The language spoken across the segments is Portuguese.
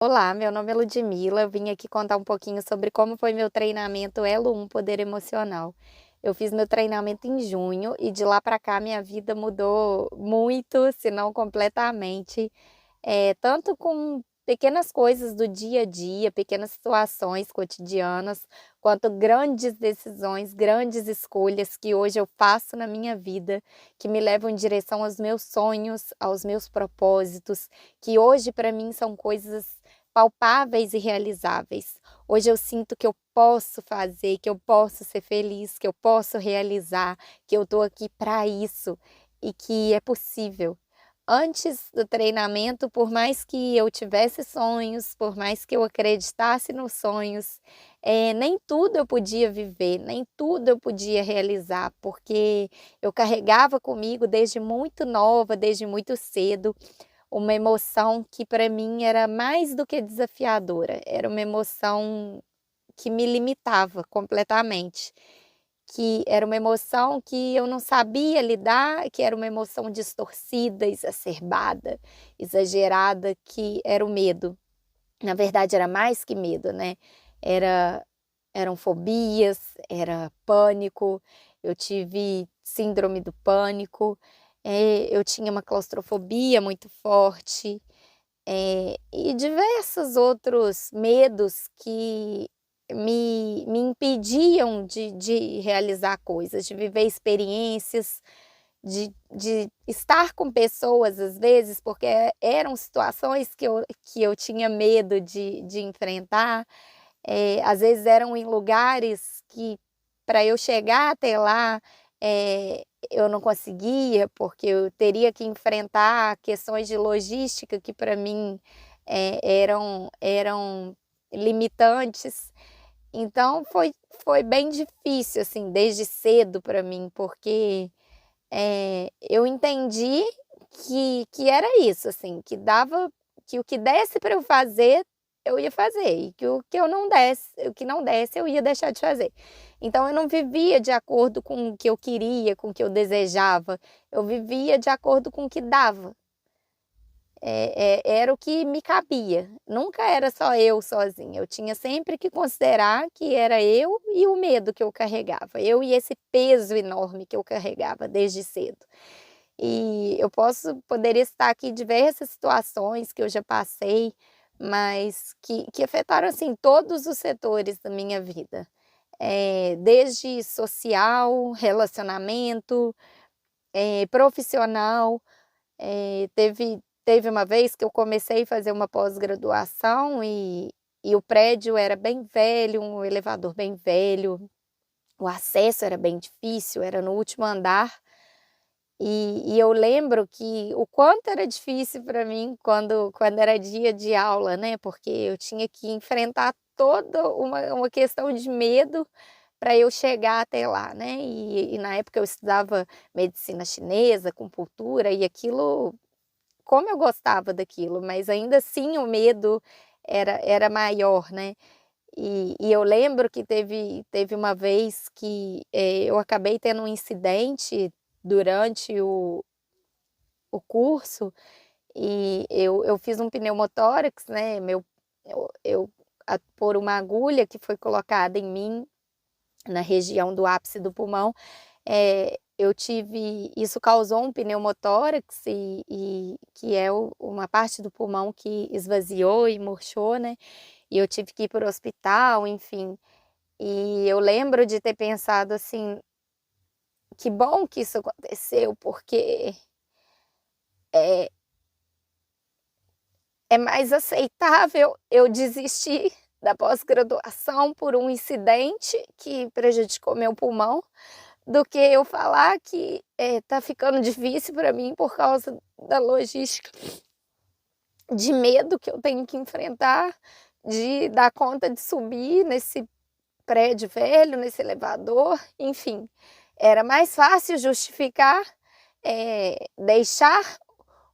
Olá, meu nome é Ludmila. Eu vim aqui contar um pouquinho sobre como foi meu treinamento Elo 1 Poder Emocional. Eu fiz meu treinamento em junho e de lá para cá minha vida mudou muito, se não completamente, tanto com pequenas coisas do dia a dia, pequenas situações cotidianas, quanto grandes decisões, grandes escolhas que hoje eu faço na minha vida, que me levam em direção aos meus sonhos, aos meus propósitos, que hoje para mim são coisas palpáveis e realizáveis. Hoje eu sinto que eu posso fazer, que eu posso ser feliz, que eu posso realizar, que eu estou aqui para isso e que é possível. Antes do treinamento, por mais que eu tivesse sonhos, por mais que eu acreditasse nos sonhos, nem tudo eu podia viver, nem tudo eu podia realizar, porque eu carregava comigo desde muito nova, desde muito cedo, uma emoção que para mim era mais do que desafiadora, era uma emoção que me limitava completamente, que era uma emoção que eu não sabia lidar, que era uma emoção distorcida, exacerbada, exagerada, que era o medo. Na verdade era mais que medo, né, era eram fobias, era pânico, eu tive síndrome do pânico, eu tinha uma claustrofobia muito forte, e diversos outros medos que me impediam de realizar coisas, de viver experiências, de estar com pessoas às vezes, porque eram situações que eu tinha medo de enfrentar, às vezes eram em lugares que para eu chegar até lá, eu não conseguia, porque eu teria que enfrentar questões de logística que para mim, eram limitantes. Então foi bem difícil, assim, desde cedo para mim, porque, eu entendi que era isso, assim, que o que desse para eu fazer, eu ia fazer, e que o que não desse, eu ia deixar de fazer. Então eu não vivia de acordo com o que eu queria, com o que eu desejava, eu vivia de acordo com o que dava. Era o que me cabia, nunca era só eu sozinha, eu tinha sempre que considerar que era eu e o medo que eu carregava, eu e esse peso enorme que eu carregava desde cedo. E eu poderia estar aqui diversas situações que eu já passei, mas que afetaram, assim, todos os setores da minha vida, desde social, relacionamento, profissional. Teve uma vez que eu comecei a fazer uma pós-graduação e o prédio era bem velho, um elevador bem velho, o acesso era bem difícil, era no último andar, e eu lembro que o quanto era difícil para mim quando era dia de aula, né, porque eu tinha que enfrentar toda uma questão de medo para eu chegar até lá, né, e na época eu estudava medicina chinesa, acupuntura, e aquilo, como eu gostava daquilo, mas ainda assim o medo era maior, né. E eu lembro que teve uma vez que, eu acabei tendo um incidente durante o curso, e eu fiz um pneumotórax, né, eu por uma agulha que foi colocada em mim, na região do ápice do pulmão, eu tive isso causou um pneumotórax e que é uma parte do pulmão que esvaziou e murchou, né, e eu tive que ir para o hospital, enfim. E eu lembro de ter pensado assim: "Que bom que isso aconteceu, porque, é é mais aceitável eu desistir da pós-graduação por um incidente que prejudicou meu pulmão, do que eu falar que, tá ficando difícil para mim por causa da logística, de medo que eu tenho que enfrentar, de dar conta de subir nesse prédio velho, nesse elevador", enfim. Era mais fácil justificar, deixar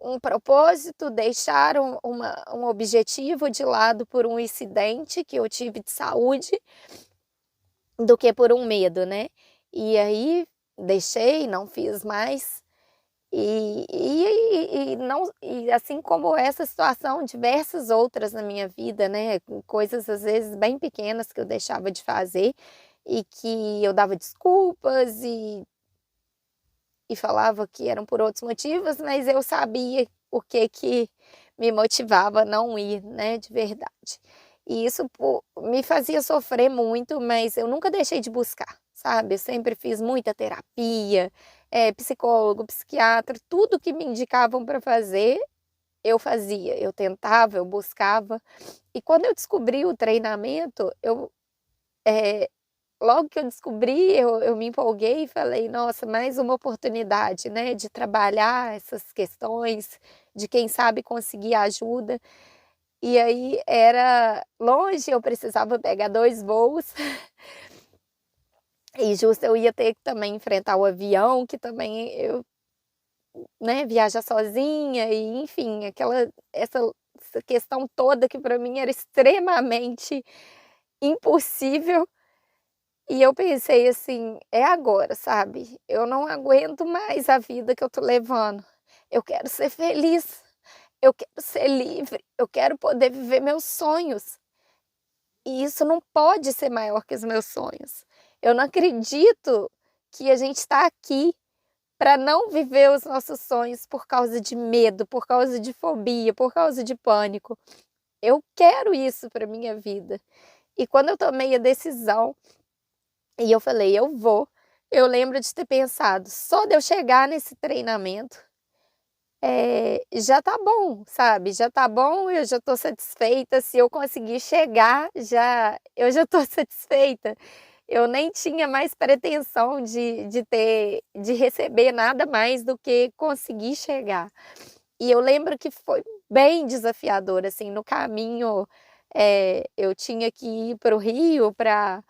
um propósito, deixar um objetivo de lado por um incidente que eu tive de saúde, do que por um medo, né. E aí deixei, não fiz mais, E assim como essa situação, diversas outras na minha vida, né, com coisas às vezes bem pequenas que eu deixava de fazer, e que eu dava desculpas e falava que eram por outros motivos, mas eu sabia o que que me motivava a não ir, né, de verdade. E isso me fazia sofrer muito, mas eu nunca deixei de buscar, sabe. Eu sempre fiz muita terapia, psicólogo, psiquiatra, tudo que me indicavam para fazer, eu fazia. Eu tentava, eu buscava. E quando eu descobri o treinamento, eh logo que eu descobri, eu me empolguei e falei: "Nossa, mais uma oportunidade, né, de trabalhar essas questões, de quem sabe conseguir ajuda". E aí era longe, eu precisava pegar 2 voos, e justo eu ia ter que também enfrentar o avião, que também eu, né, viajar sozinha e enfim, essa questão toda que para mim era extremamente impossível. E eu pensei assim: "É agora", sabe, eu não aguento mais a vida que eu tô levando. Eu quero ser feliz, eu quero ser livre, eu quero poder viver meus sonhos, e isso não pode ser maior que os meus sonhos. Eu não acredito que a gente está aqui para não viver os nossos sonhos por causa de medo, por causa de fobia, por causa de pânico. Eu quero isso para minha vida. E quando eu tomei a decisão e eu falei: "Eu vou". Eu lembro de ter pensado: "Só de eu chegar nesse treinamento, já tá bom, sabe, já tá bom, eu já tô satisfeita, se eu conseguir chegar, eu já tô satisfeita". Eu nem tinha mais pretensão de receber nada mais do que conseguir chegar. E eu lembro que foi bem desafiador, assim, no caminho, eu tinha que ir para o Rio para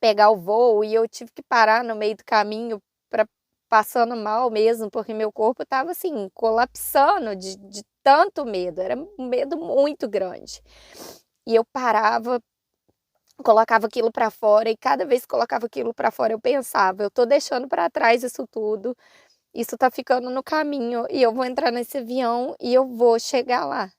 pegar o voo e eu tive que parar no meio do caminho para passando mal mesmo, porque meu corpo estava, assim, colapsando de tanto medo, era um medo muito grande. E eu parava, colocava aquilo para fora e cada vez que colocava aquilo para fora eu pensava: "Eu tô deixando para trás isso tudo, isso tá ficando no caminho e eu vou entrar nesse avião e eu vou chegar lá".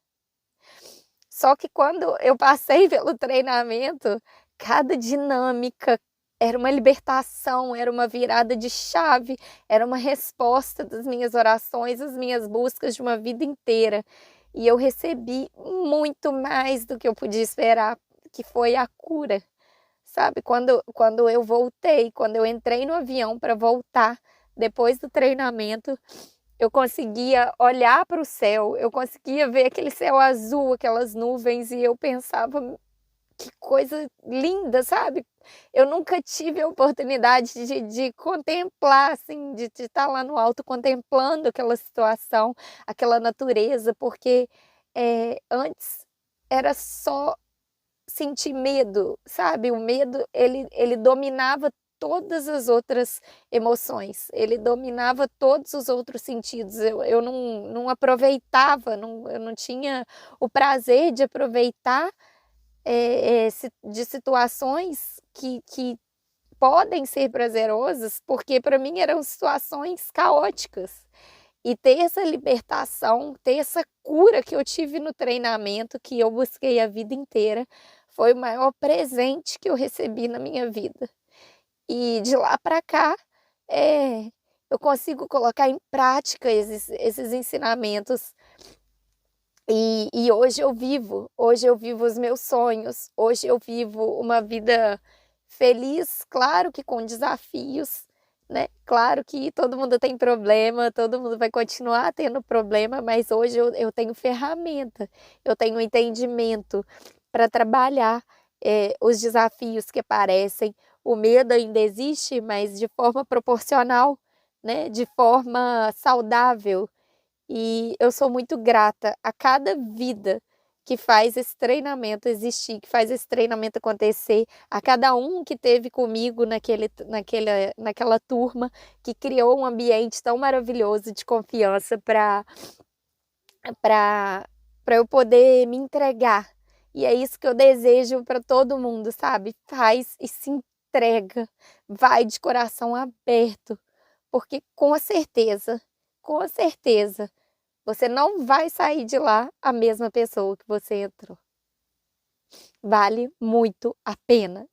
Só que quando eu passei pelo treinamento, cada dinâmica era uma libertação, era uma virada de chave, era uma resposta das minhas orações, das minhas buscas de uma vida inteira. E eu recebi muito mais do que eu podia esperar, que foi a cura, sabe. Quando eu voltei, quando eu entrei no avião para voltar, depois do treinamento, eu conseguia olhar para o céu, eu conseguia ver aquele céu azul, aquelas nuvens e eu pensava: "Que coisa linda", sabe. Eu nunca tive a oportunidade de contemplar, assim, de estar lá no alto contemplando aquela situação, aquela natureza, porque, antes era só sentir medo, sabe, o medo ele dominava todas as outras emoções, ele dominava todos os outros sentidos, eu não aproveitava, eu não tinha o prazer de aproveitar, de situações que podem ser prazerosas, porque para mim eram situações caóticas. E ter essa libertação, ter essa cura que eu tive no treinamento, que eu busquei a vida inteira, foi o maior presente que eu recebi na minha vida. E de lá para cá, eu consigo colocar em prática esses ensinamentos, e hoje eu vivo os meus sonhos, hoje eu vivo uma vida feliz, claro que com desafios, né, claro que todo mundo tem problema, todo mundo vai continuar tendo problema, mas hoje eu tenho ferramenta, eu tenho entendimento para trabalhar, os desafios que aparecem. O medo ainda existe, mas de forma proporcional, né, de forma saudável. E eu sou muito grata a cada vida que faz esse treinamento existir, que faz esse treinamento acontecer, a cada um que teve comigo naquela turma, que criou um ambiente tão maravilhoso de confiança para eu poder me entregar. E é isso que eu desejo para todo mundo, sabe? Faz e se entrega, vai de coração aberto, porque com certeza com certeza, você não vai sair de lá a mesma pessoa que você entrou. Vale muito a pena.